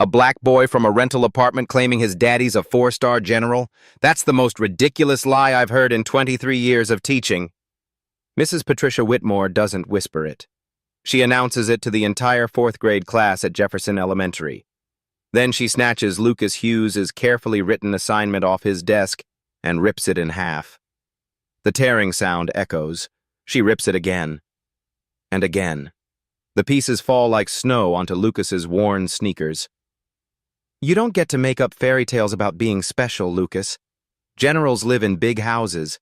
A black boy from a rental apartment claiming his daddy's a four-star general? That's the most ridiculous lie I've heard in 23 years of teaching. Mrs. Patricia Whitmore doesn't whisper it. She announces it to the entire fourth-grade class at Jefferson Elementary. Then she snatches Lucas Hughes's carefully written assignment off his desk and rips it in half. The tearing sound echoes. She rips it again. And again. The pieces fall like snow onto Lucas's worn sneakers. You don't get to make up fairy tales about being special, Lucas. Generals live in big houses.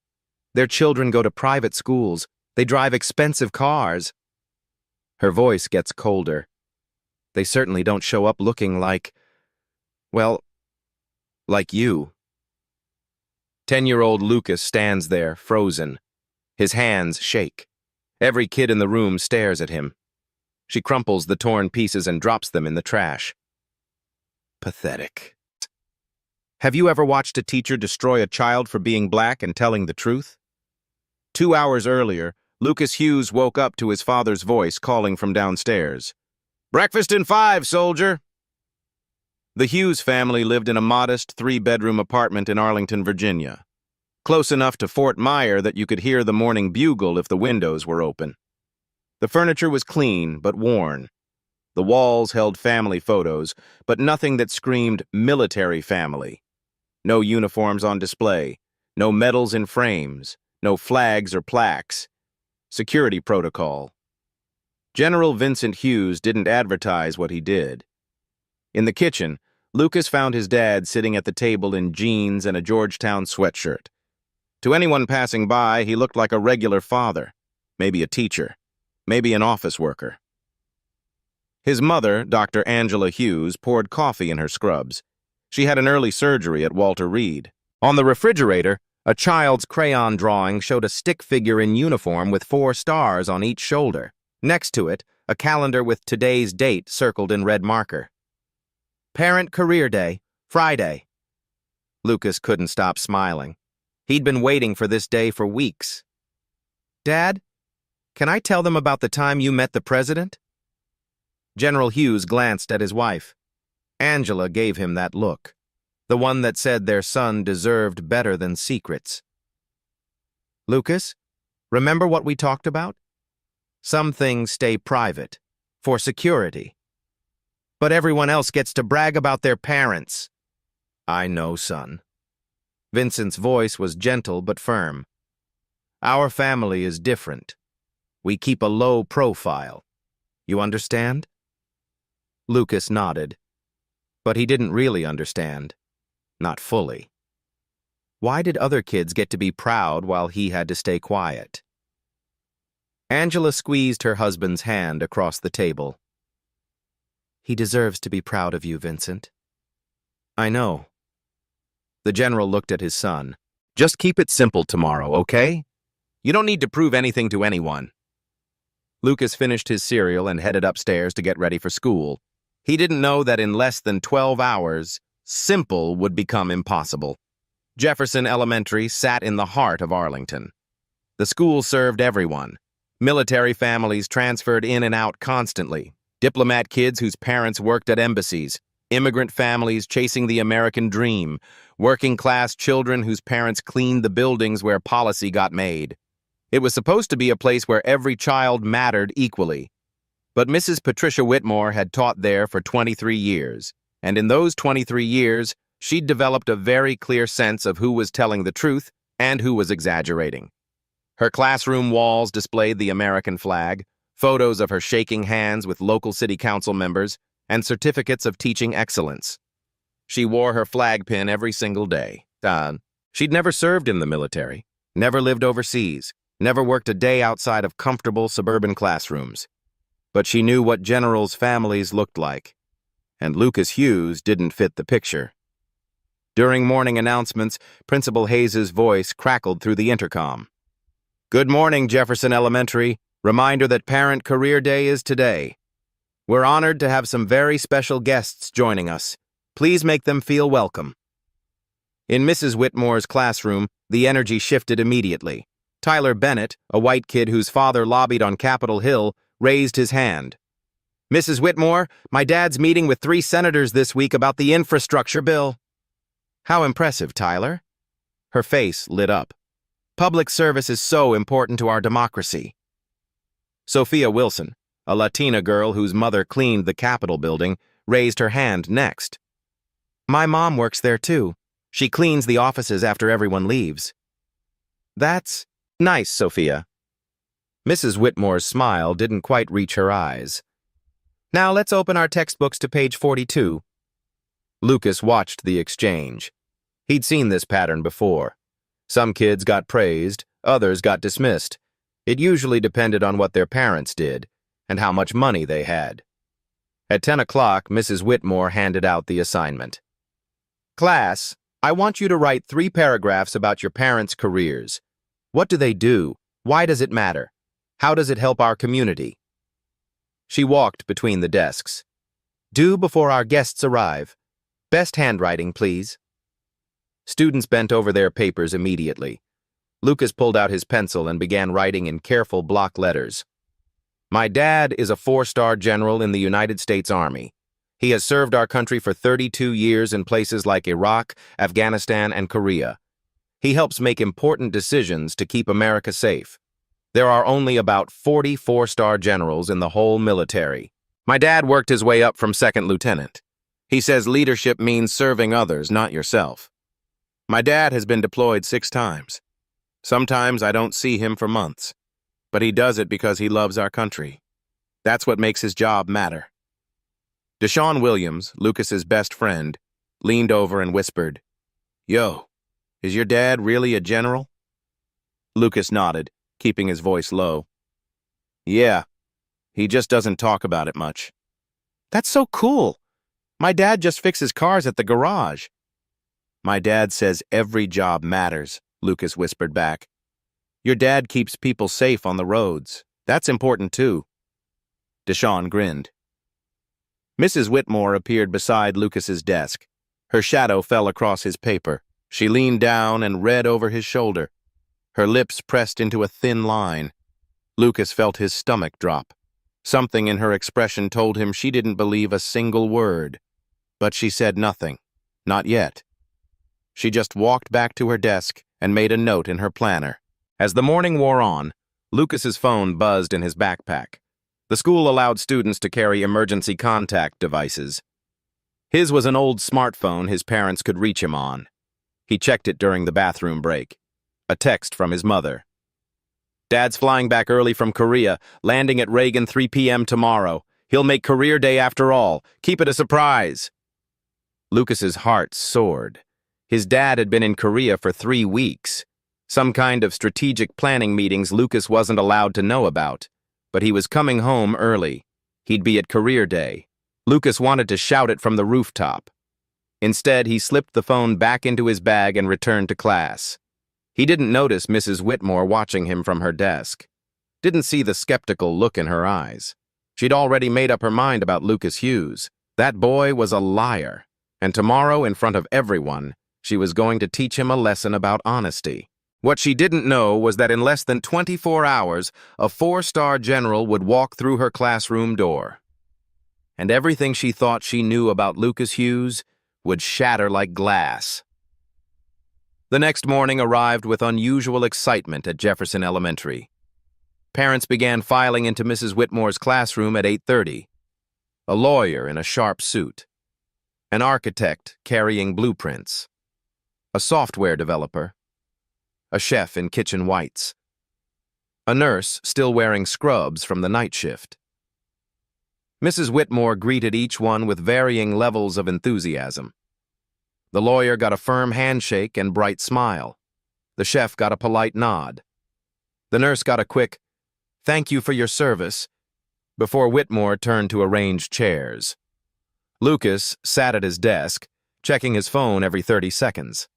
Their children go to private schools. They drive expensive cars. Her voice gets colder. They certainly don't show up looking like, well, like you. 10-year-old Lucas stands there, frozen. His hands shake. Every kid in the room stares at him. She crumples the torn pieces and drops them in the trash. Pathetic. Have you ever watched a teacher destroy a child for being black and telling the truth? 2 hours earlier, Lucas Hughes woke up to his father's voice calling from downstairs. "Breakfast in 5, soldier!" The Hughes family lived in a modest 3-bedroom apartment in Arlington, Virginia. Close enough to Fort Myer that you could hear the morning bugle if the windows were open. The furniture was clean but worn. The walls held family photos, but nothing that screamed military family. No uniforms on display, no medals in frames, no flags or plaques. Security protocol. General Vincent Hughes didn't advertise what he did. In the kitchen, Lucas found his dad sitting at the table in jeans and a Georgetown sweatshirt. To anyone passing by, he looked like a regular father, maybe a teacher, maybe an office worker. His mother, Dr. Angela Hughes, poured coffee in her scrubs. She had an early surgery at Walter Reed. On the refrigerator, a child's crayon drawing showed a stick figure in uniform with 4 stars on each shoulder. Next to it, a calendar with today's date circled in red marker. Parent Career Day, Friday. Lucas couldn't stop smiling. He'd been waiting for this day for weeks. Dad, can I tell them about the time you met the president? General Hughes glanced at his wife. Angela gave him that look, the one that said their son deserved better than secrets. Lucas, remember what we talked about? Some things stay private, for security. But everyone else gets to brag about their parents. I know, son. Vincent's voice was gentle but firm. Our family is different. We keep a low profile. You understand? Lucas nodded. But he didn't really understand. Not fully. Why did other kids get to be proud while he had to stay quiet? Angela squeezed her husband's hand across the table. He deserves to be proud of you, Vincent. I know. The general looked at his son. Just keep it simple tomorrow, okay? You don't need to prove anything to anyone. Lucas finished his cereal and headed upstairs to get ready for school. He didn't know that in less than 12 hours, simple would become impossible. Jefferson Elementary sat in the heart of Arlington. The school served everyone. Military families transferred in and out constantly. Diplomat kids whose parents worked at embassies. Immigrant families chasing the American dream. Working-class children whose parents cleaned the buildings where policy got made. It was supposed to be a place where every child mattered equally. But Mrs. Patricia Whitmore had taught there for 23 years, and in those 23 years, she'd developed a very clear sense of who was telling the truth and who was exaggerating. Her classroom walls displayed the American flag, photos of her shaking hands with local city council members, and certificates of teaching excellence. She wore her flag pin every single day. She'd never served in the military, never lived overseas, never worked a day outside of comfortable suburban classrooms. But she knew what generals' families looked like, and Lucas Hughes didn't fit the picture. During morning announcements, Principal Hayes's voice crackled through the intercom. Good morning, Jefferson Elementary. Reminder that Parent Career Day is today. We're honored to have some very special guests joining us. Please make them feel welcome. In Mrs. Whitmore's classroom, the energy shifted immediately. Tyler Bennett, a white kid whose father lobbied on Capitol Hill, raised his hand. Mrs. Whitmore, my dad's meeting with 3 senators this week about the infrastructure bill. How impressive, Tyler. Her face lit up. Public service is so important to our democracy. Sophia Wilson, a Latina girl whose mother cleaned the Capitol building, raised her hand next. My mom works there too. She cleans the offices after everyone leaves. That's nice, Sophia. Mrs. Whitmore's smile didn't quite reach her eyes. Now let's open our textbooks to page 42. Lucas watched the exchange. He'd seen this pattern before. Some kids got praised, others got dismissed. It usually depended on what their parents did and how much money they had. At 10 o'clock, Mrs. Whitmore handed out the assignment. Class, I want you to write 3 paragraphs about your parents' careers. What do they do? Why does it matter? How does it help our community? She walked between the desks. Due before our guests arrive. Best handwriting, please. Students bent over their papers immediately. Lucas pulled out his pencil and began writing in careful block letters. My dad is a 4-star general in the United States Army. He has served our country for 32 years in places like Iraq, Afghanistan, and Korea. He helps make important decisions to keep America safe. There are only about 40 4-star generals in the whole military. My dad worked his way up from second lieutenant. He says leadership means serving others, not yourself. My dad has been deployed 6 times. Sometimes I don't see him for months, but he does it because he loves our country. That's what makes his job matter. Deshaun Williams, Lucas's best friend, leaned over and whispered, Yo, is your dad really a general? Lucas nodded, keeping his voice low. Yeah, he just doesn't talk about it much. That's so cool. My dad just fixes cars at the garage. My dad says every job matters, Lucas whispered back. Your dad keeps people safe on the roads. That's important too. Deshaun grinned. Mrs. Whitmore appeared beside Lucas's desk. Her shadow fell across his paper. She leaned down and read over his shoulder. Her lips pressed into a thin line. Lucas felt his stomach drop. Something in her expression told him she didn't believe a single word. But she said nothing. Not yet. She just walked back to her desk and made a note in her planner. As the morning wore on, Lucas's phone buzzed in his backpack. The school allowed students to carry emergency contact devices. His was an old smartphone his parents could reach him on. He checked it during the bathroom break. A text from his mother. Dad's flying back early from Korea, landing at Reagan 3 p.m. tomorrow. He'll make career day after all. Keep it a surprise. Lucas's heart soared. His dad had been in Korea for 3 weeks. Some kind of strategic planning meetings Lucas wasn't allowed to know about. But he was coming home early. He'd be at career day. Lucas wanted to shout it from the rooftop. Instead, he slipped the phone back into his bag and returned to class. He didn't notice Mrs. Whitmore watching him from her desk. Didn't see the skeptical look in her eyes. She'd already made up her mind about Lucas Hughes. That boy was a liar. And tomorrow, in front of everyone, she was going to teach him a lesson about honesty. What she didn't know was that in less than 24 hours, a 4-star general would walk through her classroom door. And everything she thought she knew about Lucas Hughes would shatter like glass. The next morning arrived with unusual excitement at Jefferson Elementary. Parents began filing into Mrs. Whitmore's classroom at 8:30. A lawyer in a sharp suit. An architect carrying blueprints. A software developer. A chef in kitchen whites. A nurse still wearing scrubs from the night shift. Mrs. Whitmore greeted each one with varying levels of enthusiasm. The lawyer got a firm handshake and bright smile. The chef got a polite nod. The nurse got a quick, "Thank you for your service," before Whitmore turned to arrange chairs. Lucas sat at his desk, checking his phone every 30 seconds.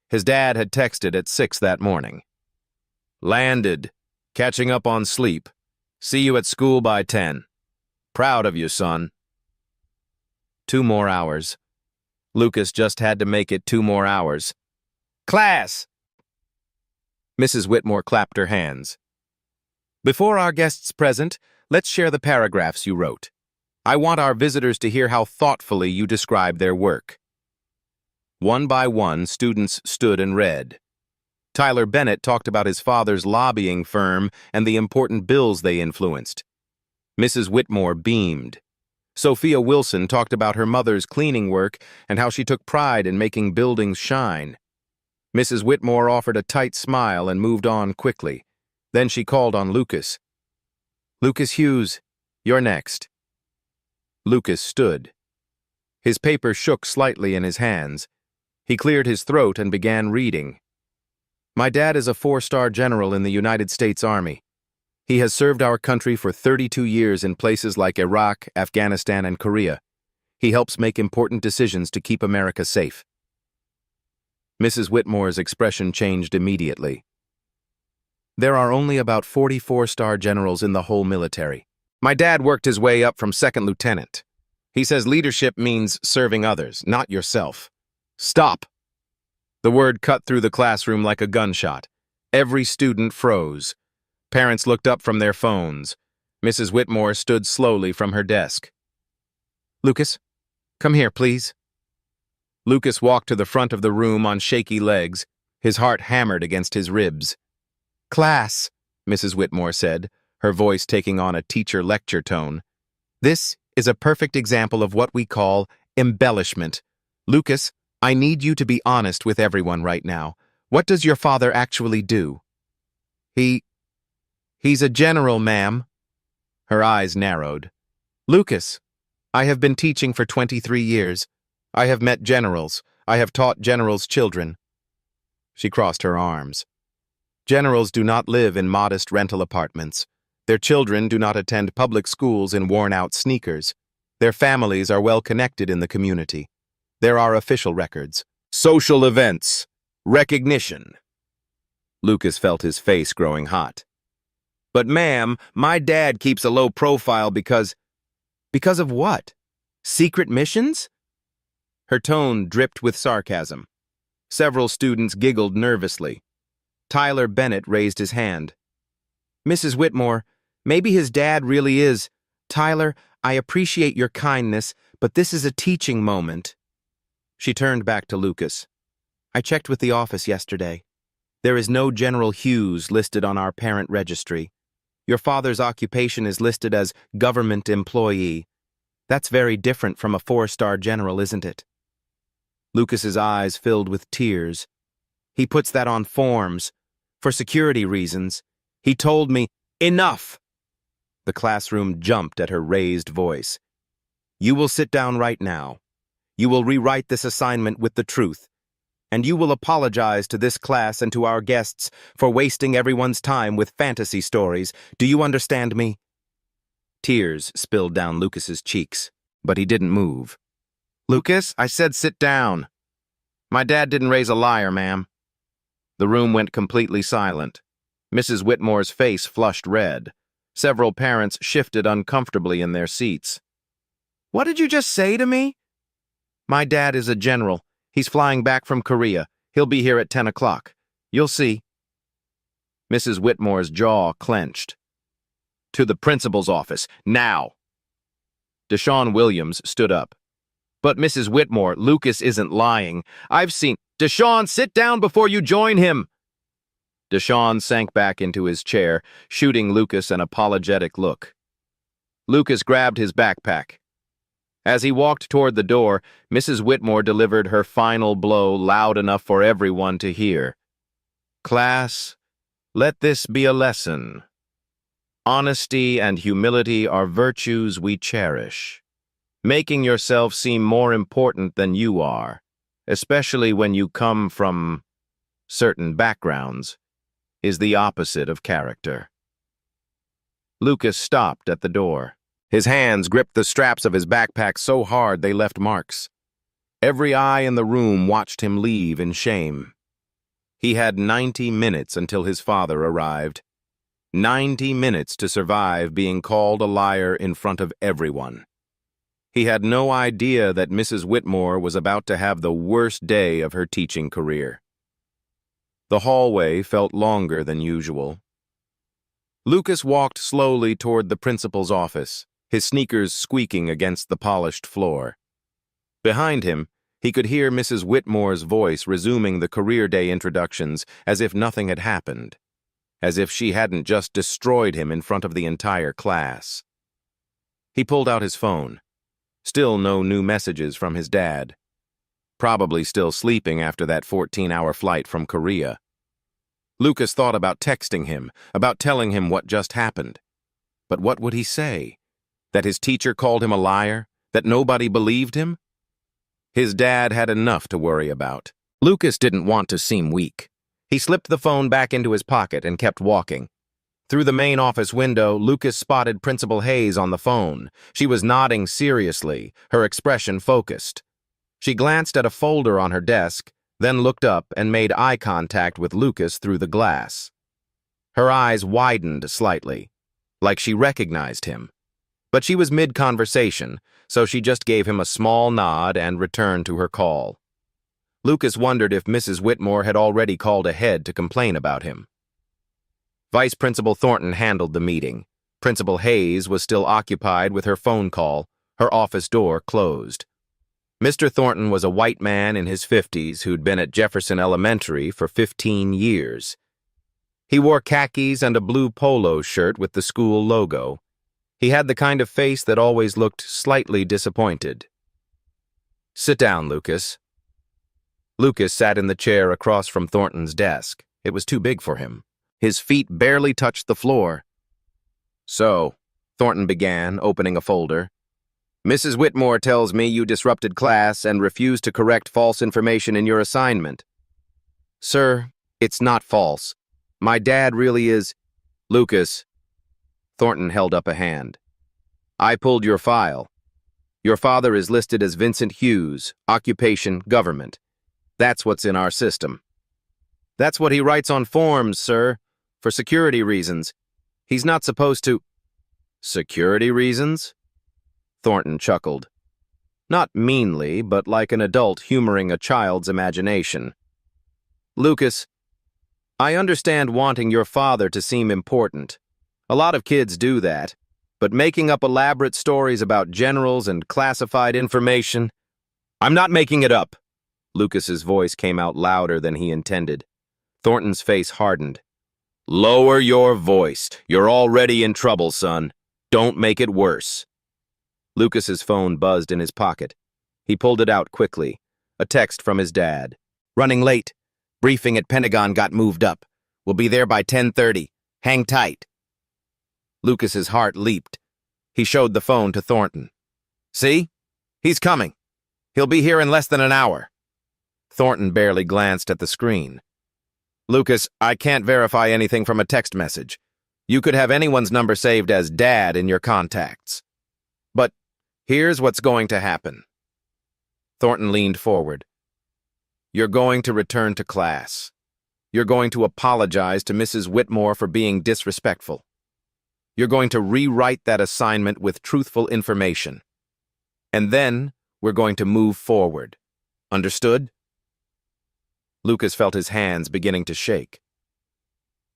His dad had texted at 6 that morning. Landed. Catching up on sleep. See you at school by 10. Proud of you, son. 2 more hours. Lucas just had to make it 2 more hours. Class! Mrs. Whitmore clapped her hands. Before our guests present, let's share the paragraphs you wrote. I want our visitors to hear how thoughtfully you describe their work." One by one, students stood and read. Tyler Bennett talked about his father's lobbying firm and the important bills they influenced. Mrs. Whitmore beamed. Sophia Wilson talked about her mother's cleaning work and how she took pride in making buildings shine. Mrs. Whitmore offered a tight smile and moved on quickly. Then she called on Lucas. "Lucas Hughes, you're next." Lucas stood. His paper shook slightly in his hands. He cleared his throat and began reading. "My dad is a 4-star general in the United States Army. He has served our country for 32 years in places like Iraq, Afghanistan, and Korea. He helps make important decisions to keep America safe." Mrs. Whitmore's expression changed immediately. "There are only about 44-star generals in the whole military. My dad worked his way up from second lieutenant. He says leadership means serving others, not yourself." "Stop!" The word cut through the classroom like a gunshot. Every student froze. Parents looked up from their phones. Mrs. Whitmore stood slowly from her desk. "Lucas, come here, please." Lucas walked to the front of the room on shaky legs. His heart hammered against his ribs. "Class," Mrs. Whitmore said, her voice taking on a teacher lecture tone. "This is a perfect example of what we call embellishment. Lucas, I need you to be honest with everyone right now. What does your father actually do?" He's a general, ma'am." Her eyes narrowed. "Lucas, I have been teaching for 23 years. I have met generals. I have taught generals' children." She crossed her arms. "Generals do not live in modest rental apartments. Their children do not attend public schools in worn-out sneakers. Their families are well connected in the community. There are official records. Social events. Recognition." Lucas felt his face growing hot. "But ma'am, my dad keeps a low profile because..." "Because of what? Secret missions?" Her tone dripped with sarcasm. Several students giggled nervously. Tyler Bennett raised his hand. "Mrs. Whitmore, maybe his dad really is..." "Tyler, I appreciate your kindness, but this is a teaching moment." She turned back to Lucas. "I checked with the office yesterday. There is no General Hughes listed on our parent registry. Your father's occupation is listed as government employee. That's very different from a 4-star general, isn't it?" Lucas's eyes filled with tears. "He puts that on forms. For security reasons. He told me..." "Enough!" The classroom jumped at her raised voice. "You will sit down right now. You will rewrite this assignment with the truth. And you will apologize to this class and to our guests for wasting everyone's time with fantasy stories. Do you understand me?" Tears spilled down Lucas's cheeks, but he didn't move. "Lucas, I said sit down. My dad didn't raise a liar, ma'am." The room went completely silent. Mrs. Whitmore's face flushed red. Several parents shifted uncomfortably in their seats. "What did you just say to me?" "My dad is a general. He's flying back from Korea. He'll be here at 10 o'clock. You'll see." Mrs. Whitmore's jaw clenched. "To the principal's office, now." Deshaun Williams stood up. "But Mrs. Whitmore, Lucas isn't lying. I've seen..." "Deshaun, sit down before you join him!" Deshaun sank back into his chair, shooting Lucas an apologetic look. Lucas grabbed his backpack. As he walked toward the door, Mrs. Whitmore delivered her final blow loud enough for everyone to hear. "Class, let this be a lesson. Honesty and humility are virtues we cherish. Making yourself seem more important than you are, especially when you come from certain backgrounds, is the opposite of character." Lucas stopped at the door. His hands gripped the straps of his backpack so hard they left marks. Every eye in the room watched him leave in shame. He had 90 minutes until his father arrived. 90 minutes to survive being called a liar in front of everyone. He had no idea that Mrs. Whitmore was about to have the worst day of her teaching career. The hallway felt longer than usual. Lucas walked slowly toward the principal's office. his sneakers squeaking against the polished floor. Behind him, he could hear Mrs. Whitmore's voice resuming the career day introductions as if nothing had happened, as if she hadn't just destroyed him in front of the entire class. He pulled out his phone. Still no new messages from his dad. Probably still sleeping after that 14-hour flight from Korea. Lucas thought about texting him, about telling him what just happened. But what would he say? That his teacher called him a liar? That nobody believed him? His dad had enough to worry about. Lucas didn't want to seem weak. He slipped the phone back into his pocket and kept walking. Through the main office window, Lucas spotted Principal Hayes on the phone. She was nodding seriously, her expression focused. She glanced at a folder on her desk, then looked up and made eye contact with Lucas through the glass. Her eyes widened slightly, like she recognized him. But she was mid-conversation, so she just gave him a small nod and returned to her call. Lucas wondered if Mrs. Whitmore had already called ahead to complain about him. Vice Principal Thornton handled the meeting. Principal Hayes was still occupied with her phone call, her office door closed. Mr. Thornton was a white man in his 50s who'd been at Jefferson Elementary for 15 years. He wore khakis and a blue polo shirt with the school logo. He had the kind of face that always looked slightly disappointed. "Sit down, Lucas." Lucas sat in the chair across from Thornton's desk. It was too big for him. His feet barely touched the floor. "So," Thornton began, opening a folder, "Mrs. Whitmore tells me you disrupted class and refused to correct false information in your assignment." "Sir, it's not false. My dad really is—" "Lucas." Thornton held up a hand. "I pulled your file. Your father is listed as Vincent Hughes, occupation, government. That's what's in our system." "That's what he writes on forms, sir, for security reasons. He's not supposed to—" "Security reasons?" Thornton chuckled. Not meanly, but like an adult humoring a child's imagination. "Lucas, I understand wanting your father to seem important. A lot of kids do that, but making up elaborate stories about generals and classified information—" "I'm not making it up." Lucas's voice came out louder than he intended. Thornton's face hardened. "Lower your voice. You're already in trouble, son. Don't make it worse." Lucas's phone buzzed in his pocket. He pulled it out quickly. A text from his dad. "Running late. Briefing at Pentagon got moved up. We'll be there by 10:30. Hang tight." Lucas's heart leaped. He showed the phone to Thornton. "See? He's coming. He'll be here in less than an hour." Thornton barely glanced at the screen. "Lucas, I can't verify anything from a text message. You could have anyone's number saved as Dad in your contacts. But here's what's going to happen." Thornton leaned forward. "You're going to return to class. You're going to apologize to Mrs. Whitmore for being disrespectful. You're going to rewrite that assignment with truthful information. And then we're going to move forward. Understood?" Lucas felt his hands beginning to shake.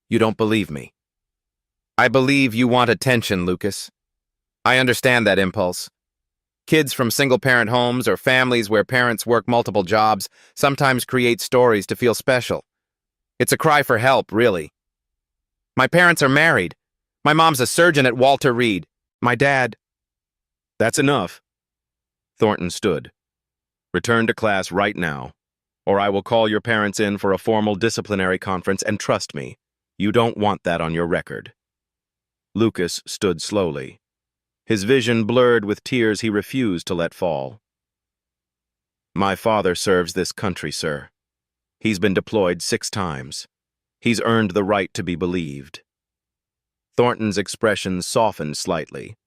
"You don't believe me." "I believe you want attention, Lucas. I understand that impulse. Kids from single-parent homes or families where parents work multiple jobs sometimes create stories to feel special. It's a cry for help, really. My parents are married. My mom's a surgeon at Walter Reed. My dad—" "That's enough." Thornton stood. "Return to class right now, or I will call your parents in for a formal disciplinary conference, and trust me, you don't want that on your record." Lucas stood slowly. His vision blurred with tears he refused to let fall. "My father serves this country, sir. He's been deployed 6 times. He's earned the right to be believed." Thornton's expression softened slightly,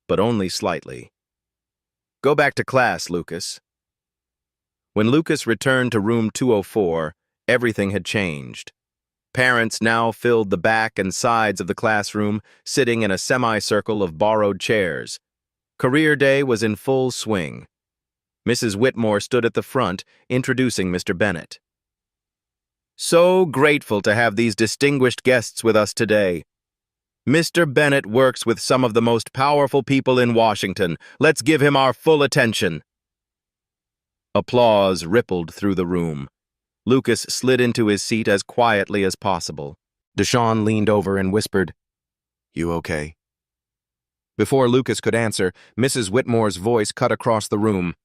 but only slightly. "Go back to class, Lucas." When Lucas returned to room 204, everything had changed. Parents now filled the back and sides of the classroom, sitting in a semicircle of borrowed chairs. Career day was in full swing. Mrs. Whitmore stood at the front, introducing Mr. Bennett. "So grateful to have these distinguished guests with us today. Mr. Bennett works with some of the most powerful people in Washington. Let's give him our full attention." Applause rippled through the room. Lucas slid into his seat as quietly as possible. Deshawn leaned over and whispered, "You okay?" Before Lucas could answer, Mrs. Whitmore's voice cut across the room.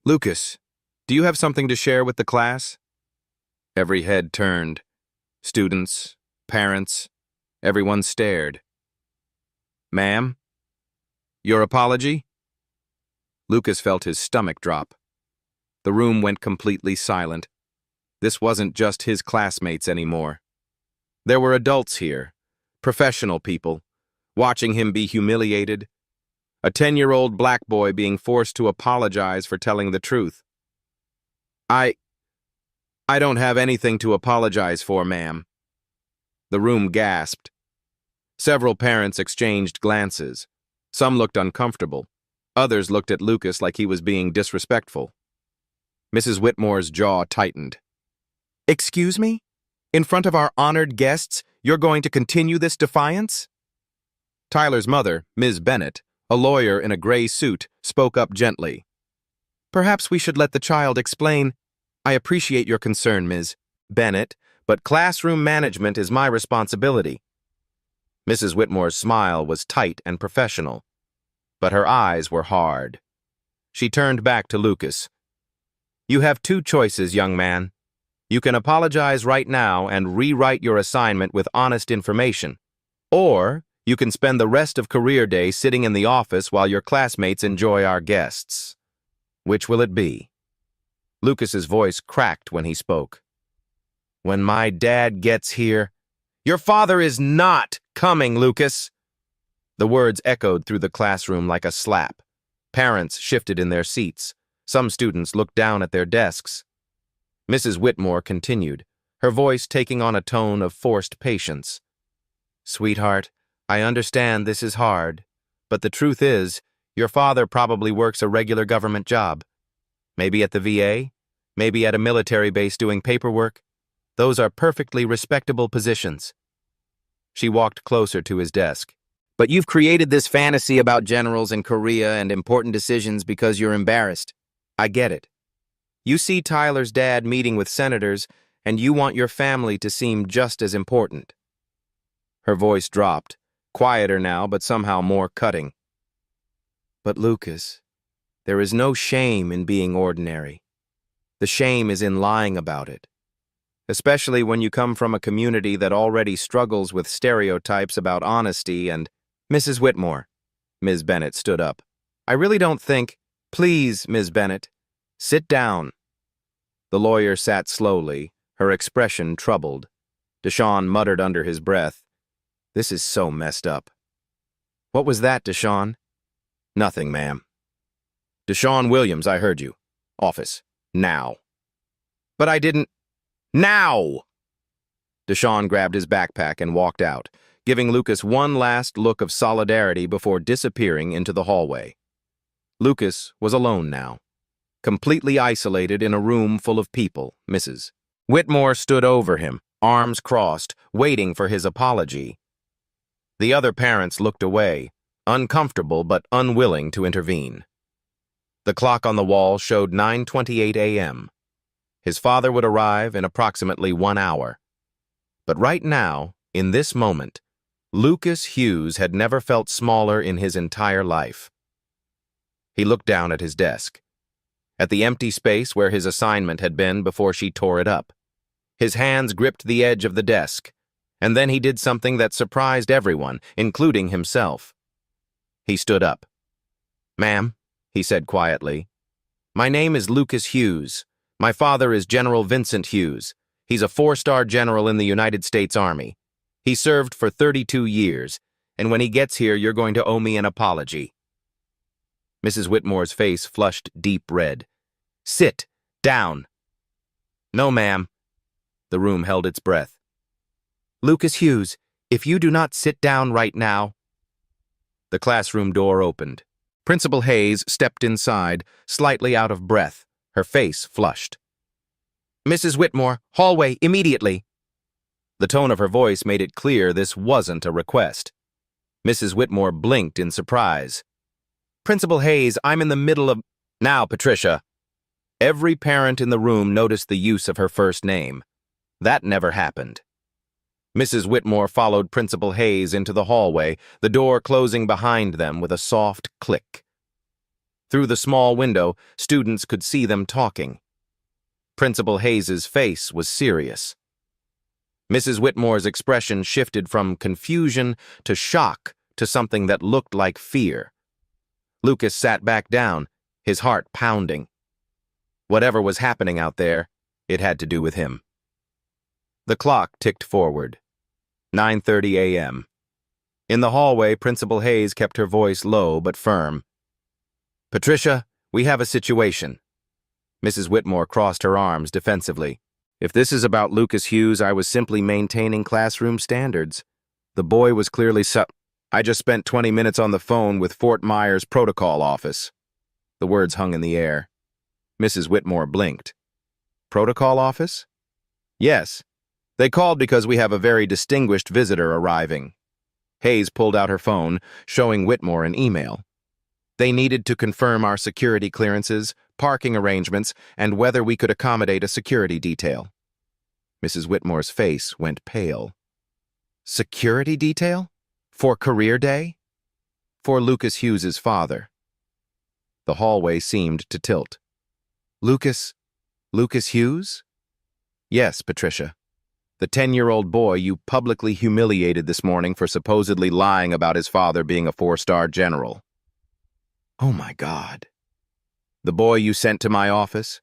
"Lucas, do you have something to share with the class?" Every head turned. Students, parents, everyone stared. "Ma'am? Your apology?" Lucas felt his stomach drop. The room went completely silent. This wasn't just his classmates anymore. There were adults here, professional people, watching him be humiliated. A 10-year-old black boy being forced to apologize for telling the truth. I don't have anything to apologize for, ma'am." The room gasped. Several parents exchanged glances. Some looked uncomfortable. Others looked at Lucas like he was being disrespectful. Mrs. Whitmore's jaw tightened. "Excuse me? In front of our honored guests, you're going to continue this defiance?" Tyler's mother, Ms. Bennett, a lawyer in a gray suit, spoke up gently. "Perhaps we should let the child explain. I appreciate your concern, Ms. Bennett, but classroom management is my responsibility." Mrs. Whitmore's smile was tight and professional, but her eyes were hard. She turned back to Lucas. "You have two choices, young man. You can apologize right now and rewrite your assignment with honest information, or you can spend the rest of career day sitting in the office while your classmates enjoy our guests. Which will it be?" Lucas's voice cracked when he spoke. "When my dad gets here—" "Your father is not coming, Lucas!" The words echoed through the classroom like a slap. Parents shifted in their seats. Some students looked down at their desks. Mrs. Whitmore continued, her voice taking on a tone of forced patience. "Sweetheart, I understand this is hard, but the truth is, your father probably works a regular government job. Maybe at the VA, maybe at a military base doing paperwork. Those are perfectly respectable positions." She walked closer to his desk. "But you've created this fantasy about generals in Korea and important decisions because you're embarrassed. I get it. You see Tyler's dad meeting with senators, and you want your family to seem just as important." Her voice dropped, quieter now, but somehow more cutting. "But Lucas, there is no shame in being ordinary. The shame is in lying about it. Especially when you come from a community that already struggles with stereotypes about honesty and—" "Mrs. Whitmore," Ms. Bennett stood up. "I really don't think—" "Please, Ms. Bennett, sit down." The lawyer sat slowly, her expression troubled. Deshawn muttered under his breath, "This is so messed up." "What was that, Deshawn?" "Nothing, ma'am." "Deshawn Williams, I heard you. Office. Now." "But I didn't—" "Now!" Deshawn grabbed his backpack and walked out, giving Lucas one last look of solidarity before disappearing into the hallway. Lucas was alone now, completely isolated in a room full of people. Mrs. Whitmore stood over him, arms crossed, waiting for his apology. The other parents looked away, uncomfortable but unwilling to intervene. The clock on the wall showed 9:28 a.m. His father would arrive in approximately 1 hour. But right now, in this moment, Lucas Hughes had never felt smaller in his entire life. He looked down at his desk, at the empty space where his assignment had been before she tore it up. His hands gripped the edge of the desk, and then he did something that surprised everyone, including himself. He stood up. "Ma'am," he said quietly, "my name is Lucas Hughes. My father is General Vincent Hughes. He's a 4-star general in the United States Army. He served for 32 years, and when he gets here, you're going to owe me an apology." Mrs. Whitmore's face flushed deep red. "Sit down." "No, ma'am." The room held its breath. "Lucas Hughes, if you do not sit down right now—" The classroom door opened. Principal Hayes stepped inside, slightly out of breath, her face flushed. "Mrs. Whitmore, hallway, immediately." The tone of her voice made it clear this wasn't a request. Mrs. Whitmore blinked in surprise. "Principal Hayes, I'm in the middle of—" "Now, Patricia." Every parent in the room noticed the use of her first name. That never happened. Mrs. Whitmore followed Principal Hayes into the hallway, the door closing behind them with a soft click. Through the small window, students could see them talking. Principal Hayes's face was serious. Mrs. Whitmore's expression shifted from confusion to shock to something that looked like fear. Lucas sat back down, his heart pounding. Whatever was happening out there, it had to do with him. The clock ticked forward. 9:30 a.m. In the hallway, Principal Hayes kept her voice low but firm. "Patricia, we have a situation." Mrs. Whitmore crossed her arms defensively. "If this is about Lucas Hughes, I was simply maintaining classroom standards. The boy was clearly I just spent 20 minutes on the phone with Fort Myers Protocol Office." The words hung in the air. Mrs. Whitmore blinked. "Protocol Office?" "Yes. They called because we have a very distinguished visitor arriving." Hayes pulled out her phone, showing Whitmore an email. "They needed to confirm our security clearances, parking arrangements, and whether we could accommodate a security detail." Mrs. Whitmore's face went pale. "Security detail? For career day?" "For Lucas Hughes's father." The hallway seemed to tilt. Lucas Hughes?" "Yes, Patricia. The 10-year-old boy you publicly humiliated this morning for supposedly lying about his father being a 4-star general." "Oh my God." "The boy you sent to my office?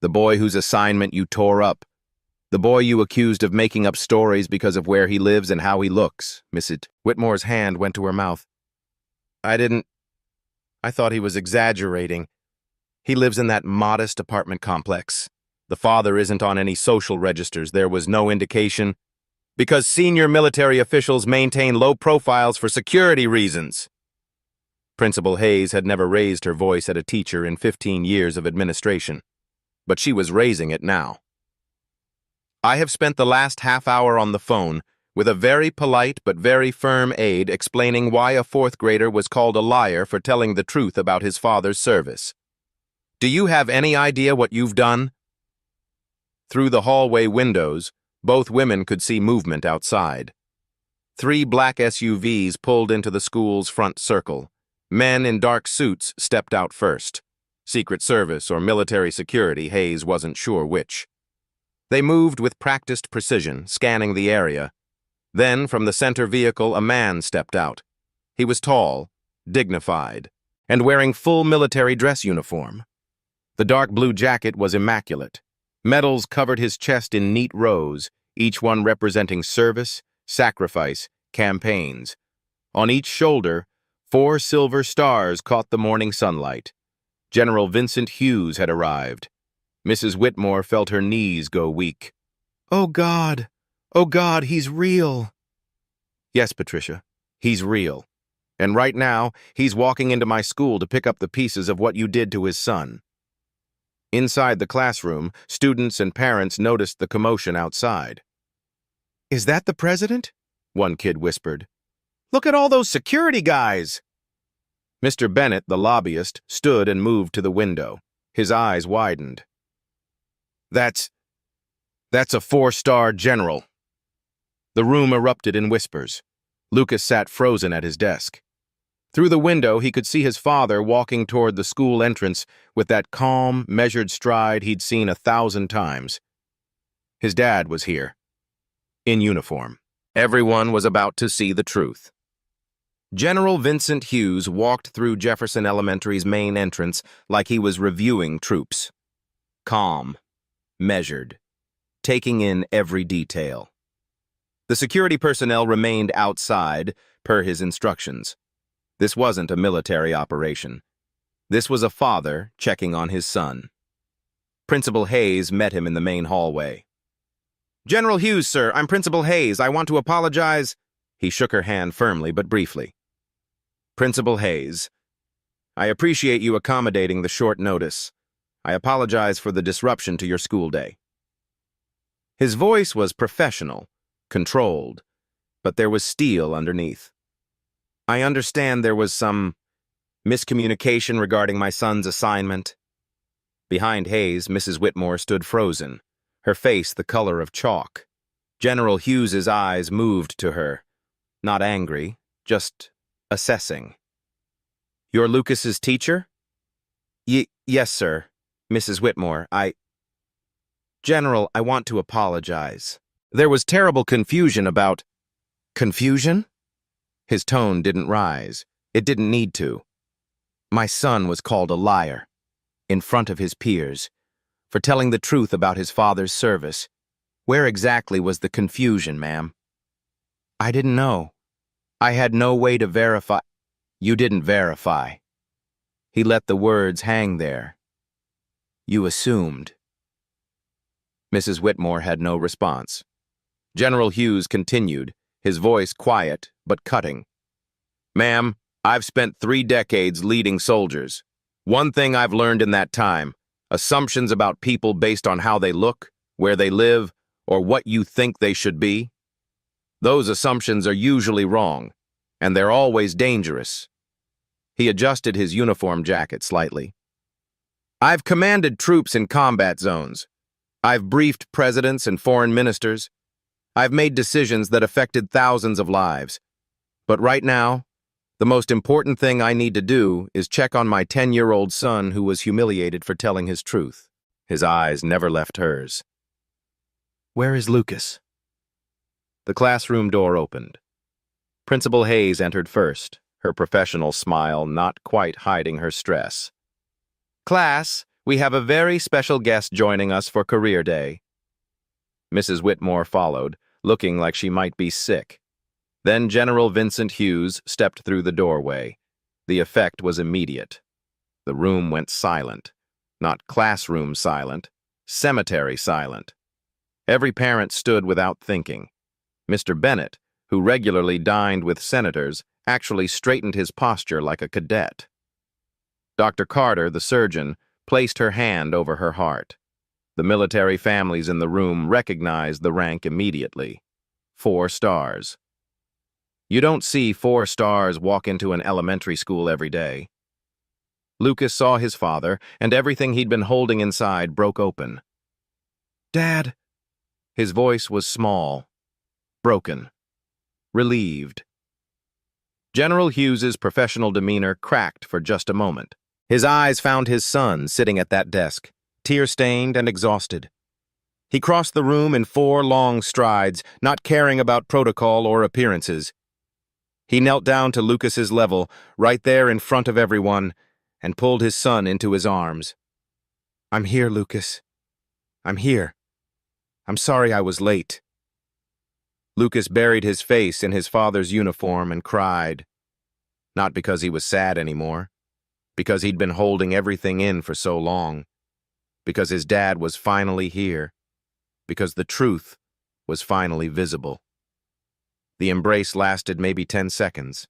The boy whose assignment you tore up? The boy you accused of making up stories because of where he lives and how he looks?" Mrs. Whitmore's hand went to her mouth. I thought he was exaggerating. He lives in that modest apartment complex. The father isn't on any social registers. There was no indication. Because senior military officials maintain low profiles for security reasons." Principal Hayes had never raised her voice at a teacher in 15 years of administration, but she was raising it now. "I have spent the last half hour on the phone with a very polite but very firm aide explaining why a 4th grader was called a liar for telling the truth about his father's service. Do you have any idea what you've done?" Through the hallway windows, both women could see movement outside. 3 black SUVs pulled into the school's front circle. Men in dark suits stepped out first. Secret Service or military security, Hayes wasn't sure which. They moved with practiced precision, scanning the area. Then, from the center vehicle, a man stepped out. He was tall, dignified, and wearing full military dress uniform. The dark blue jacket was immaculate. Medals covered his chest in neat rows, each one representing service, sacrifice, campaigns. On each shoulder, 4 silver stars caught the morning sunlight. General Vincent Hughes had arrived. Mrs. Whitmore felt her knees go weak. Oh, God, he's real." "Yes, Patricia, he's real. And right now, he's walking into my school to pick up the pieces of what you did to his son." Inside the classroom, students and parents noticed the commotion outside. "Is that the president?" one kid whispered. "Look at all those security guys!" Mr. Bennett, the lobbyist, stood and moved to the window. His eyes widened. That's a 4-star general." The room erupted in whispers. Lucas sat frozen at his desk. Through the window, he could see his father walking toward the school entrance with that calm, measured stride he'd seen 1,000 times. His dad was here, in uniform. Everyone was about to see the truth. General Vincent Hughes walked through Jefferson Elementary's main entrance like he was reviewing troops. Calm, measured, taking in every detail. The security personnel remained outside, per his instructions. This wasn't a military operation. This was a father checking on his son. Principal Hayes met him in the main hallway. "General Hughes, sir, I'm Principal Hayes. I want to apologize." He shook her hand firmly but briefly. "Principal Hayes, I appreciate you accommodating the short notice. I apologize for the disruption to your school day." His voice was professional, controlled, but there was steel underneath. I understand there was some miscommunication regarding my son's assignment. Behind Hayes, Mrs. Whitmore stood frozen, her face the color of chalk. General Hughes's eyes moved to her, not angry, just assessing. "You're Lucas's teacher?" Yes, sir, Mrs. Whitmore. General, I want to apologize. There was terrible confusion about... Confusion? His tone didn't rise. It didn't need to. My son was called a liar, in front of his peers, for telling the truth about his father's service. Where exactly was the confusion, ma'am? I didn't know. I had no way to verify. You didn't verify. He let the words hang there. You assumed. Mrs. Whitmore had no response. General Hughes continued, his voice quiet but cutting. Ma'am, I've spent 3 decades leading soldiers. One thing I've learned in that time, assumptions about people based on how they look, where they live, or what you think they should be. Those assumptions are usually wrong, and they're always dangerous. He adjusted his uniform jacket slightly. I've commanded troops in combat zones. I've briefed presidents and foreign ministers. I've made decisions that affected thousands of lives. But right now, the most important thing I need to do is check on my 10-year-old son who was humiliated for telling his truth. His eyes never left hers. Where is Lucas? The classroom door opened. Principal Hayes entered first, her professional smile not quite hiding her stress. Class, we have a very special guest joining us for Career Day. Mrs. Whitmore followed, looking like she might be sick. Then General Vincent Hughes stepped through the doorway. The effect was immediate. The room went silent. Not classroom silent, cemetery silent. Every parent stood without thinking. Mr. Bennett, who regularly dined with senators, actually straightened his posture like a cadet. Dr. Carter, the surgeon, placed her hand over her heart. The military families in the room recognized the rank immediately. 4 stars. You don't see 4 stars walk into an elementary school every day. Lucas saw his father, and everything he'd been holding inside broke open. Dad! His voice was small, broken, relieved. General Hughes's professional demeanor cracked for just a moment. His eyes found his son sitting at that desk, tear-stained and exhausted. He crossed the room in 4 long strides, not caring about protocol or appearances. He knelt down to Lucas's level, right there in front of everyone, and pulled his son into his arms. I'm here, Lucas. I'm here. I'm sorry I was late. Lucas buried his face in his father's uniform and cried. Not because he was sad anymore, because he'd been holding everything in for so long, because his dad was finally here, because the truth was finally visible. The embrace lasted maybe 10 seconds.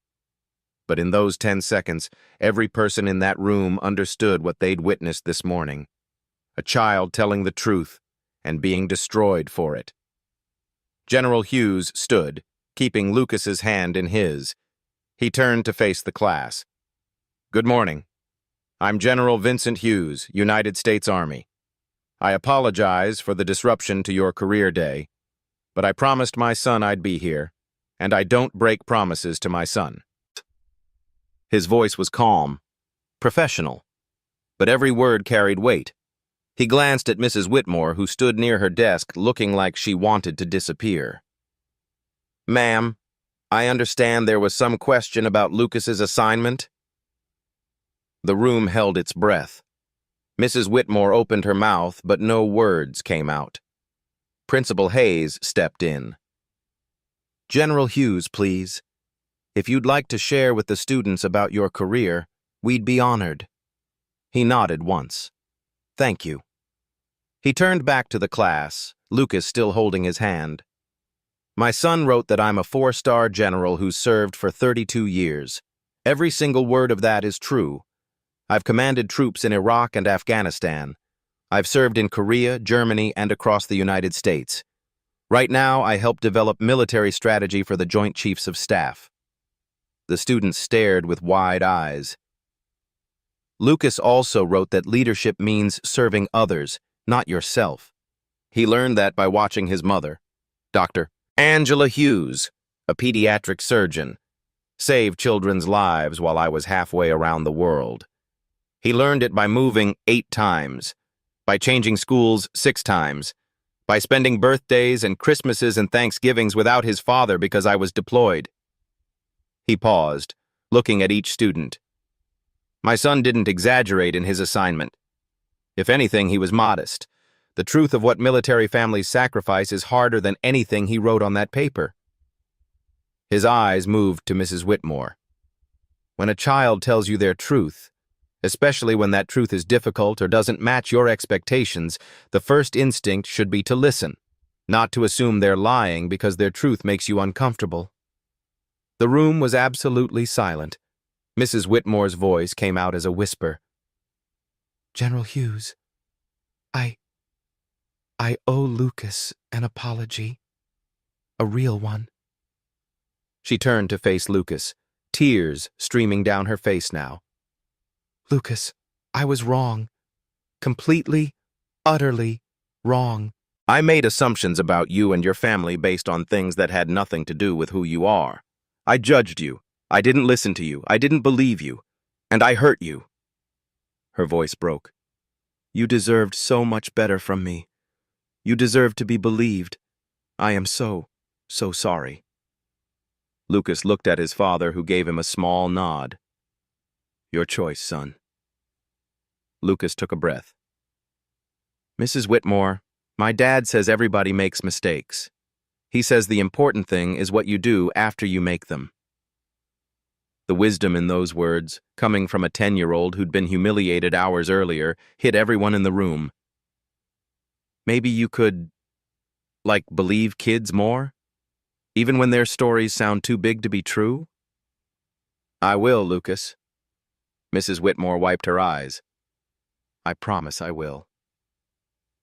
But in those 10 seconds, every person in that room understood what they'd witnessed this morning. A child telling the truth and being destroyed for it. General Hughes stood, keeping Lucas's hand in his. He turned to face the class. Good morning. I'm General Vincent Hughes, United States Army. I apologize for the disruption to your career day, but I promised my son I'd be here, and I don't break promises to my son. His voice was calm, professional, but every word carried weight. He glanced at Mrs. Whitmore, who stood near her desk looking like she wanted to disappear. Ma'am, I understand there was some question about Lucas's assignment. The room held its breath. Mrs. Whitmore opened her mouth, but no words came out. Principal Hayes stepped in. General Hughes, please. If you'd like to share with the students about your career, we'd be honored. He nodded once. Thank you. He turned back to the class, Lucas still holding his hand. My son wrote that I'm a 4-star general who served for 32 years. Every single word of that is true. I've commanded troops in Iraq and Afghanistan. I've served in Korea, Germany, and across the United States. Right now, I help develop military strategy for the Joint Chiefs of Staff. The students stared with wide eyes. Lucas also wrote that leadership means serving others, not yourself. He learned that by watching his mother, Dr. Angela Hughes, a pediatric surgeon, save children's lives while I was halfway around the world. He learned it by moving 8 times, by changing schools 6 times, by spending birthdays and Christmases and Thanksgivings without his father because I was deployed. He paused, looking at each student. My son didn't exaggerate in his assignment. If anything, he was modest. The truth of what military families sacrifice is harder than anything he wrote on that paper. His eyes moved to Mrs. Whitmore. When a child tells you their truth, especially when that truth is difficult or doesn't match your expectations, the first instinct should be to listen, not to assume they're lying because their truth makes you uncomfortable. The room was absolutely silent. Mrs. Whitmore's voice came out as a whisper. General Hughes, I owe Lucas an apology. A real one. She turned to face Lucas, tears streaming down her face now. Lucas, I was wrong. Completely, utterly wrong. I made assumptions about you and your family based on things that had nothing to do with who you are. I judged you. I didn't listen to you. I didn't believe you. And I hurt you. Her voice broke. You deserved so much better from me. You deserved to be believed. I am so sorry. Lucas looked at his father, who gave him a small nod. Your choice, son. Lucas took a breath. Mrs. Whitmore, my dad says everybody makes mistakes. He says the important thing is what you do after you make them. The wisdom in those words, coming from a 10-year-old who'd been humiliated hours earlier, hit everyone in the room. Maybe you could, believe kids more? Even when their stories sound too big to be true? I will, Lucas. Mrs. Whitmore wiped her eyes. I promise I will.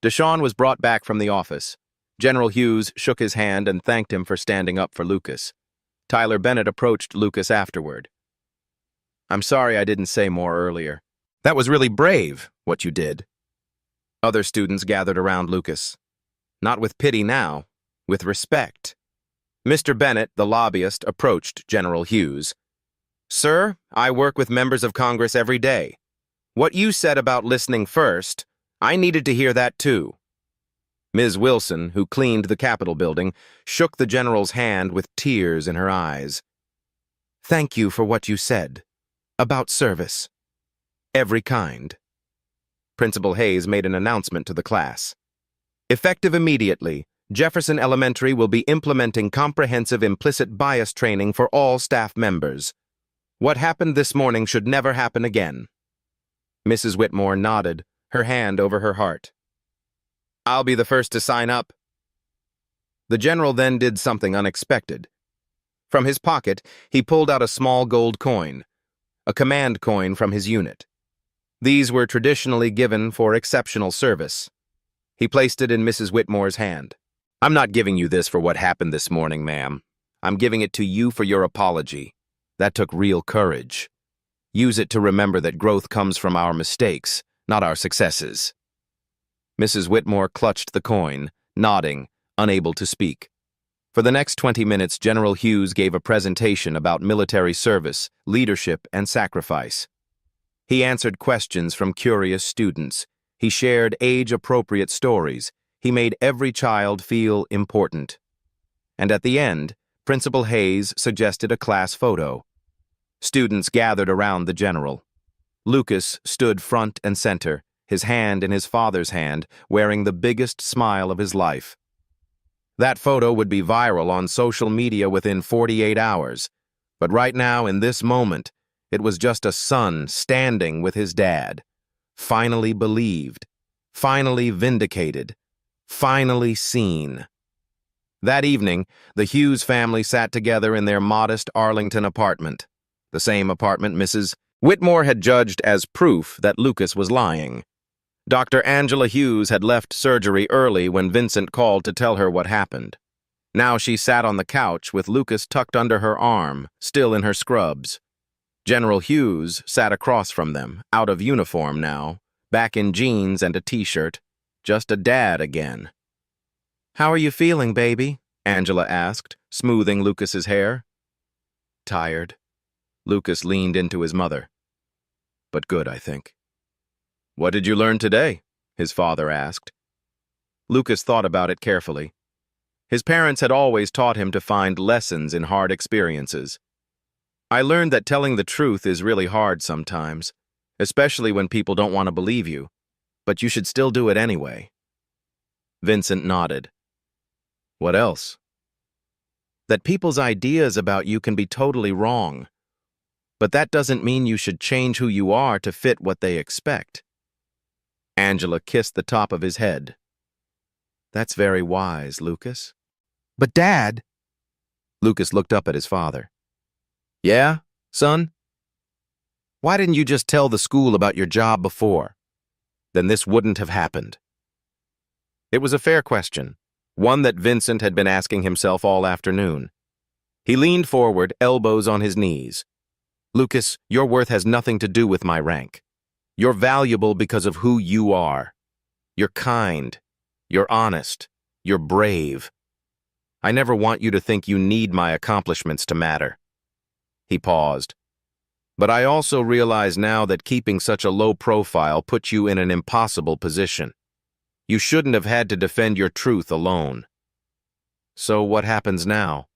Deshawn was brought back from the office. General Hughes shook his hand and thanked him for standing up for Lucas. Tyler Bennett approached Lucas afterward. I'm sorry I didn't say more earlier. That was really brave, what you did. Other students gathered around Lucas. Not with pity now, with respect. Mr. Bennett, the lobbyist, approached General Hughes. Sir, I work with members of Congress every day. What you said about listening first, I needed to hear that too. Ms. Wilson, who cleaned the Capitol building, shook the general's hand with tears in her eyes. Thank you for what you said. About service. Every kind. Principal Hayes made an announcement to the class. Effective immediately, Jefferson Elementary will be implementing comprehensive implicit bias training for all staff members. What happened this morning should never happen again. Mrs. Whitmore nodded, her hand over her heart. I'll be the first to sign up. The general then did something unexpected. From his pocket, he pulled out a small gold coin, a command coin from his unit. These were traditionally given for exceptional service. He placed it in Mrs. Whitmore's hand. I'm not giving you this for what happened this morning, ma'am. I'm giving it to you for your apology. That took real courage. Use it to remember that growth comes from our mistakes, not our successes. Mrs. Whitmore clutched the coin, nodding, unable to speak. For the next 20 minutes, General Hughes gave a presentation about military service, leadership, and sacrifice. He answered questions from curious students. He shared age-appropriate stories. He made every child feel important. And at the end, Principal Hayes suggested a class photo. Students gathered around the general. Lucas stood front and center, his hand in his father's hand, wearing the biggest smile of his life. That photo would be viral on social media within 48 hours. But right now, in this moment, it was just a son standing with his dad. Finally believed. Finally vindicated. Finally seen. That evening, the Hughes family sat together in their modest Arlington apartment. The same apartment Mrs. Whitmore had judged as proof that Lucas was lying. Dr. Angela Hughes had left surgery early when Vincent called to tell her what happened. Now she sat on the couch with Lucas tucked under her arm, still in her scrubs. General Hughes sat across from them, out of uniform now, back in jeans and a t-shirt, just a dad again. "How are you feeling, baby?" Angela asked, smoothing Lucas's hair. "Tired." Lucas leaned into his mother. "But good, I think." "What did you learn today?" his father asked. Lucas thought about it carefully. His parents had always taught him to find lessons in hard experiences. "I learned that telling the truth is really hard sometimes, especially when people don't want to believe you, but you should still do it anyway." Vincent nodded. "What else?" "That people's ideas about you can be totally wrong, but that doesn't mean you should change who you are to fit what they expect." Angela kissed the top of his head. "That's very wise, Lucas." "But Dad—" Lucas looked up at his father. "Yeah, son? Why didn't you just tell the school about your job before? Then this wouldn't have happened." It was a fair question, one that Vincent had been asking himself all afternoon. He leaned forward, elbows on his knees. "Lucas, your worth has nothing to do with my rank. You're valuable because of who you are. You're kind. You're honest. You're brave. I never want you to think you need my accomplishments to matter." He paused. "But I also realize now that keeping such a low profile puts you in an impossible position. You shouldn't have had to defend your truth alone." "So what happens now?"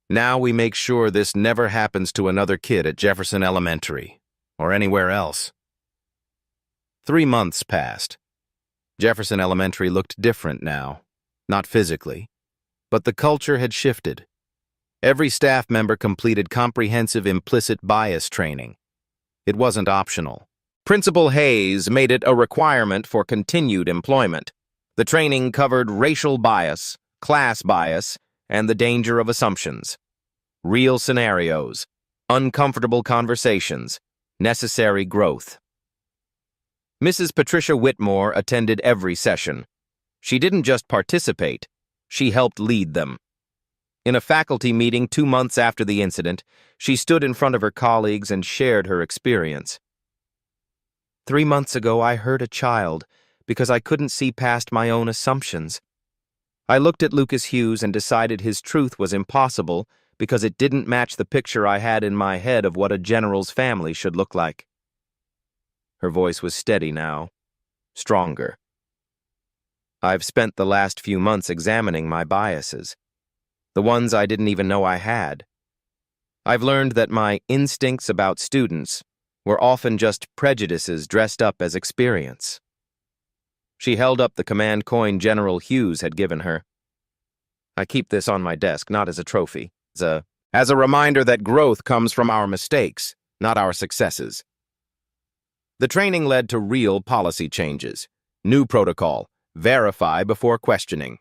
"Now we make sure this never happens to another kid at Jefferson Elementary, or anywhere else." 3 months passed. Jefferson Elementary looked different now, not physically, but the culture had shifted. Every staff member completed comprehensive implicit bias training. It wasn't optional. Principal Hayes made it a requirement for continued employment. The training covered racial bias, class bias, and the danger of assumptions. Real scenarios, uncomfortable conversations, necessary growth. Mrs. Patricia Whitmore attended every session. She didn't just participate, she helped lead them. In a faculty meeting 2 months after the incident, she stood in front of her colleagues and shared her experience. 3 months ago, I hurt a child because I couldn't see past my own assumptions. I looked at Lucas Hughes and decided his truth was impossible because it didn't match the picture I had in my head of what a general's family should look like." Her voice was steady now, stronger. "I've spent the last few months examining my biases, the ones I didn't even know I had. I've learned that my instincts about students were often just prejudices dressed up as experience." She held up the command coin General Hughes had given her. "I keep this on my desk, not as a trophy, as a reminder that growth comes from our mistakes, not our successes." The training led to real policy changes. New protocol: verify before questioning.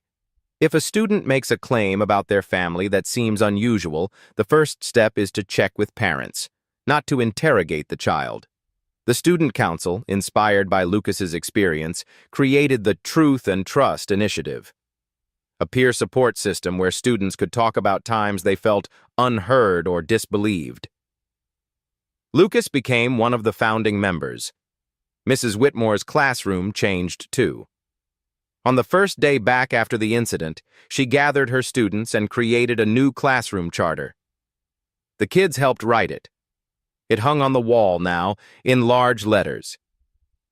If a student makes a claim about their family that seems unusual, the first step is to check with parents, not to interrogate the child. The Student Council, inspired by Lucas's experience, created the Truth and Trust initiative, a peer support system where students could talk about times they felt unheard or disbelieved. Lucas became one of the founding members. Mrs. Whitmore's classroom changed too. On the first day back after the incident, she gathered her students and created a new classroom charter. The kids helped write it. It hung on the wall now, in large letters.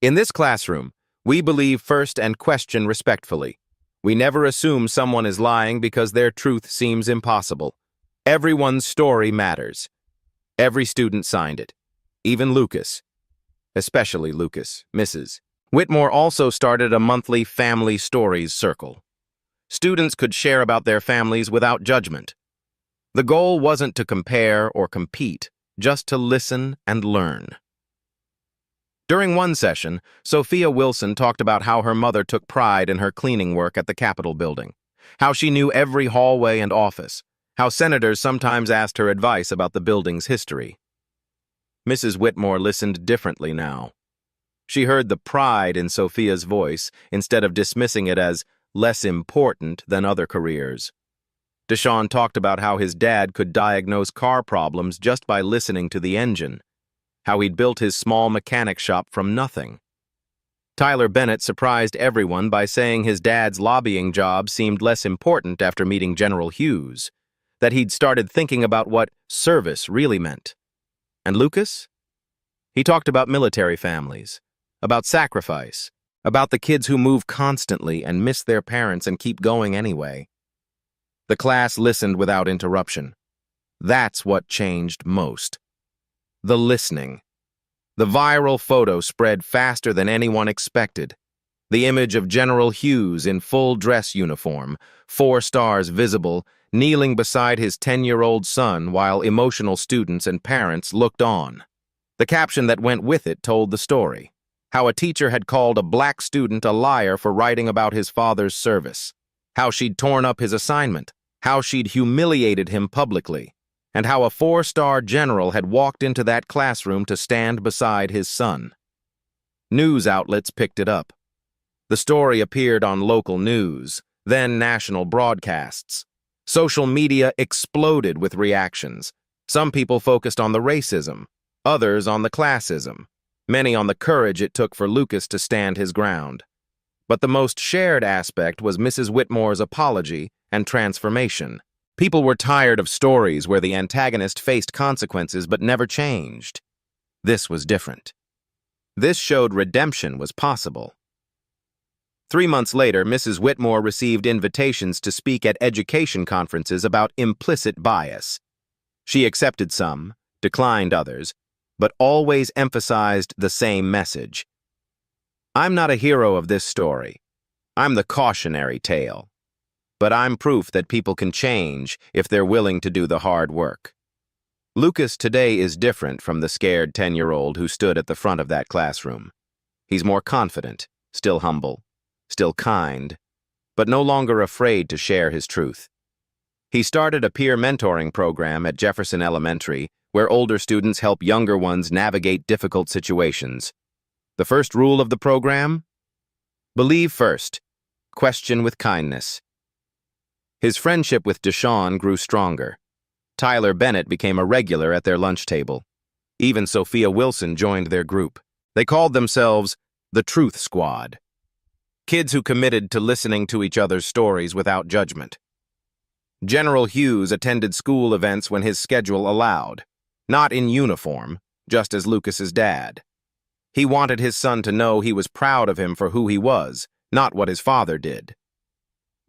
"In this classroom, we believe first and question respectfully. We never assume someone is lying because their truth seems impossible. Everyone's story matters." Every student signed it, even Lucas. Especially Lucas, Mrs. Whitmore also started a monthly family stories circle. Students could share about their families without judgment. The goal wasn't to compare or compete, just to listen and learn. During one session, Sophia Wilson talked about how her mother took pride in her cleaning work at the Capitol building, how she knew every hallway and office, how senators sometimes asked her advice about the building's history. Mrs. Whitmore listened differently now. She heard the pride in Sophia's voice instead of dismissing it as less important than other careers. Deshawn talked about how his dad could diagnose car problems just by listening to the engine, how he'd built his small mechanic shop from nothing. Tyler Bennett surprised everyone by saying his dad's lobbying job seemed less important after meeting General Hughes, that he'd started thinking about what service really meant. And Lucas? He talked about military families, about sacrifice, about the kids who move constantly and miss their parents and keep going anyway. The class listened without interruption. That's what changed most. The listening. The viral photo spread faster than anyone expected. The image of General Hughes in full dress uniform, 4 stars visible, kneeling beside his 10-year-old son while emotional students and parents looked on. The caption that went with it told the story. How a teacher had called a black student a liar for writing about his father's service. How she'd torn up his assignment, how she'd humiliated him publicly, and how a 4-star general had walked into that classroom to stand beside his son. News outlets picked it up. The story appeared on local news, then national broadcasts. Social media exploded with reactions. Some people focused on the racism, others on the classism, many on the courage it took for Lucas to stand his ground. But the most shared aspect was Mrs. Whitmore's apology and transformation. People were tired of stories where the antagonist faced consequences but never changed. This was different. This showed redemption was possible. 3 months later, Mrs. Whitmore received invitations to speak at education conferences about implicit bias. She accepted some, declined others, but always emphasized the same message. I'm not a hero of this story. I'm the cautionary tale. But I'm proof that people can change if they're willing to do the hard work. Lucas today is different from the scared 10-year-old who stood at the front of that classroom. He's more confident, still humble, still kind, but no longer afraid to share his truth. He started a peer mentoring program at Jefferson Elementary where older students help younger ones navigate difficult situations. The first rule of the program? Believe first. Question with kindness. His friendship with Deshawn grew stronger. Tyler Bennett became a regular at their lunch table. Even Sophia Wilson joined their group. They called themselves the Truth Squad. Kids who committed to listening to each other's stories without judgment. General Hughes attended school events when his schedule allowed. Not in uniform, just as Lucas's dad. He wanted his son to know he was proud of him for who he was, not what his father did.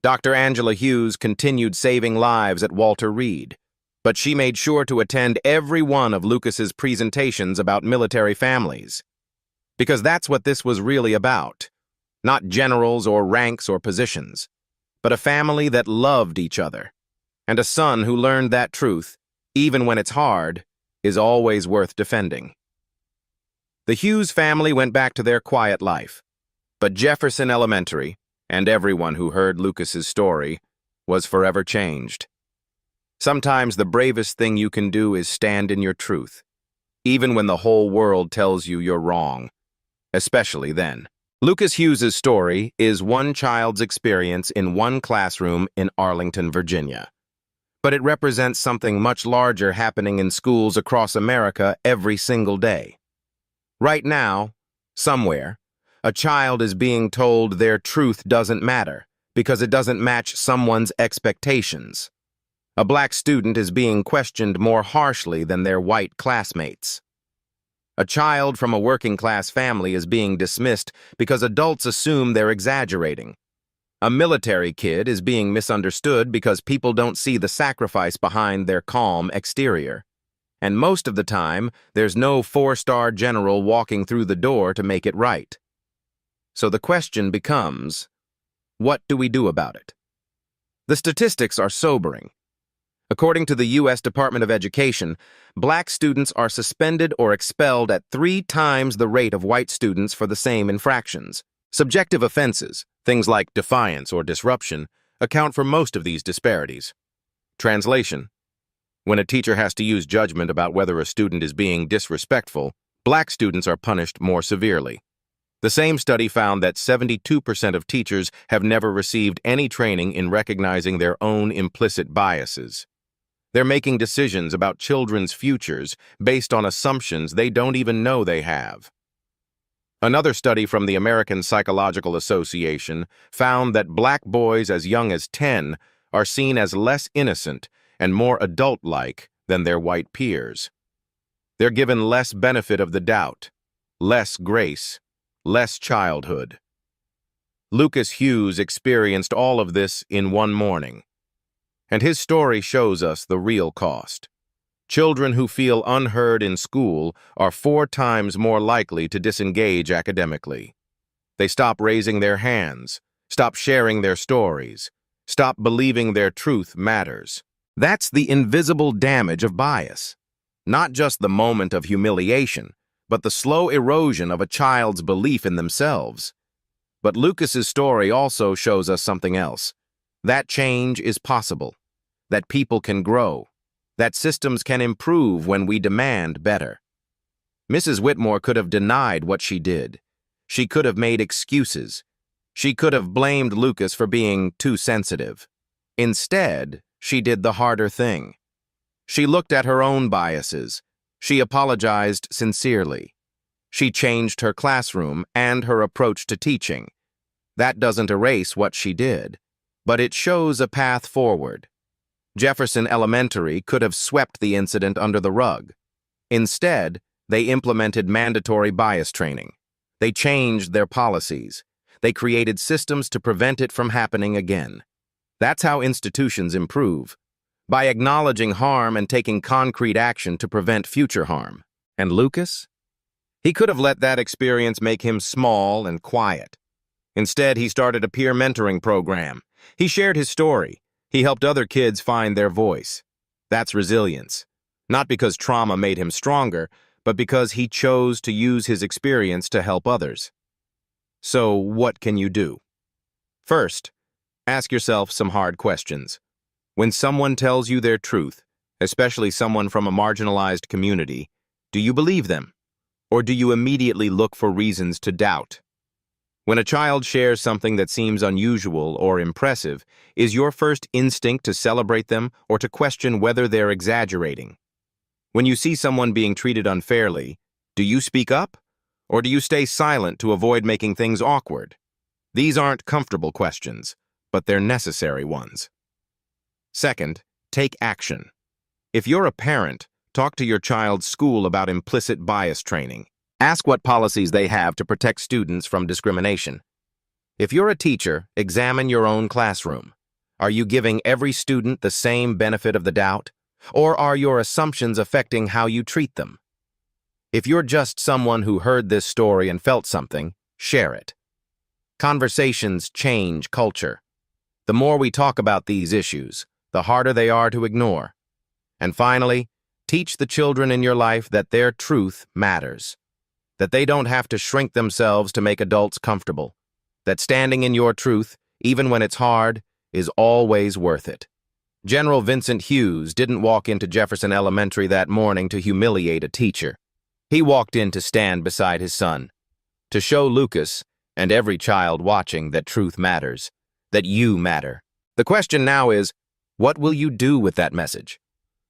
Dr. Angela Hughes continued saving lives at Walter Reed, but she made sure to attend every one of Lucas's presentations about military families. Because that's what this was really about. Not generals or ranks or positions, but a family that loved each other. And a son who learned that truth, even when it's hard, is always worth defending. The Hughes family went back to their quiet life, but Jefferson Elementary, and everyone who heard Lucas's story, was forever changed. Sometimes the bravest thing you can do is stand in your truth, even when the whole world tells you you're wrong, especially then. Lucas Hughes's story is one child's experience in one classroom in Arlington, Virginia. But it represents something much larger happening in schools across America every single day. Right now, somewhere, a child is being told their truth doesn't matter because it doesn't match someone's expectations. A black student is being questioned more harshly than their white classmates. A child from a working-class family is being dismissed because adults assume they're exaggerating. A military kid is being misunderstood because people don't see the sacrifice behind their calm exterior. And most of the time, there's no 4-star general walking through the door to make it right. So the question becomes, what do we do about it? The statistics are sobering. According to the U.S. Department of Education, black students are suspended or expelled at 3 times the rate of white students for the same infractions. Subjective offenses, things like defiance or disruption, account for most of these disparities. Translation: when a teacher has to use judgment about whether a student is being disrespectful, black students are punished more severely. The same study found that 72% of teachers have never received any training in recognizing their own implicit biases. They're making decisions about children's futures based on assumptions they don't even know they have. Another study from the American Psychological Association found that black boys as young as 10 are seen as less innocent and more adult-like than their white peers. They're given less benefit of the doubt, less grace, less childhood. Lucas Hughes experienced all of this in one morning, and his story shows us the real cost. Children who feel unheard in school are 4 times more likely to disengage academically. They stop raising their hands, stop sharing their stories, stop believing their truth matters. That's the invisible damage of bias. Not just the moment of humiliation, but the slow erosion of a child's belief in themselves. But Lucas's story also shows us something else. That change is possible, that people can grow, that systems can improve when we demand better. Mrs. Whitmore could have denied what she did. She could have made excuses. She could have blamed Lucas for being too sensitive. Instead, she did the harder thing. She looked at her own biases. She apologized sincerely. She changed her classroom and her approach to teaching. That doesn't erase what she did, but it shows a path forward. Jefferson Elementary could have swept the incident under the rug. Instead, they implemented mandatory bias training. They changed their policies. They created systems to prevent it from happening again. That's how institutions improve, by acknowledging harm and taking concrete action to prevent future harm. And Lucas? He could have let that experience make him small and quiet. Instead, he started a peer mentoring program. He shared his story. He helped other kids find their voice. That's resilience. Not because trauma made him stronger, but because he chose to use his experience to help others. So, what can you do? First, ask yourself some hard questions. When someone tells you their truth, especially someone from a marginalized community, do you believe them? Or do you immediately look for reasons to doubt? When a child shares something that seems unusual or impressive, is your first instinct to celebrate them or to question whether they're exaggerating? When you see someone being treated unfairly, do you speak up? Or do you stay silent to avoid making things awkward? These aren't comfortable questions, but they're necessary ones. Second, take action. If you're a parent, talk to your child's school about implicit bias training. Ask what policies they have to protect students from discrimination. If you're a teacher, examine your own classroom. Are you giving every student the same benefit of the doubt? Or are your assumptions affecting how you treat them? If you're just someone who heard this story and felt something, share it. Conversations change culture. The more we talk about these issues, the harder they are to ignore. And finally, teach the children in your life that their truth matters. That they don't have to shrink themselves to make adults comfortable. That standing in your truth, even when it's hard, is always worth it. General Vincent Hughes didn't walk into Jefferson Elementary that morning to humiliate a teacher. He walked in to stand beside his son, to show Lucas and every child watching that truth matters, that you matter. The question now is, what will you do with that message?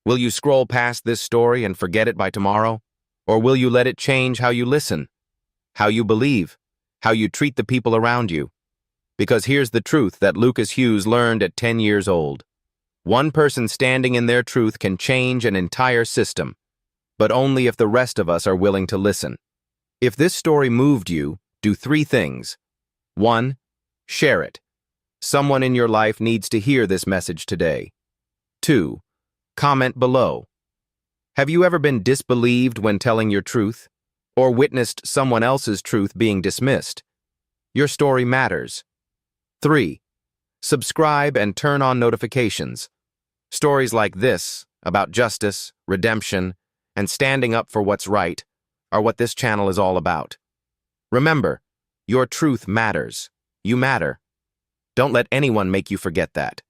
Will you scroll past this story and forget it by tomorrow? Or will you let it change how you listen, how you believe, how you treat the people around you? Because here's the truth that Lucas Hughes learned at 10 years old. One person standing in their truth can change an entire system, but only if the rest of us are willing to listen. If this story moved you, do 3 things. 1, share it. Someone in your life needs to hear this message today. 2, comment below. Have you ever been disbelieved when telling your truth, or witnessed someone else's truth being dismissed? Your story matters. 3, subscribe and turn on notifications. Stories like this, about justice, redemption, and standing up for what's right, are what this channel is all about. Remember, your truth matters. You matter. Don't let anyone make you forget that.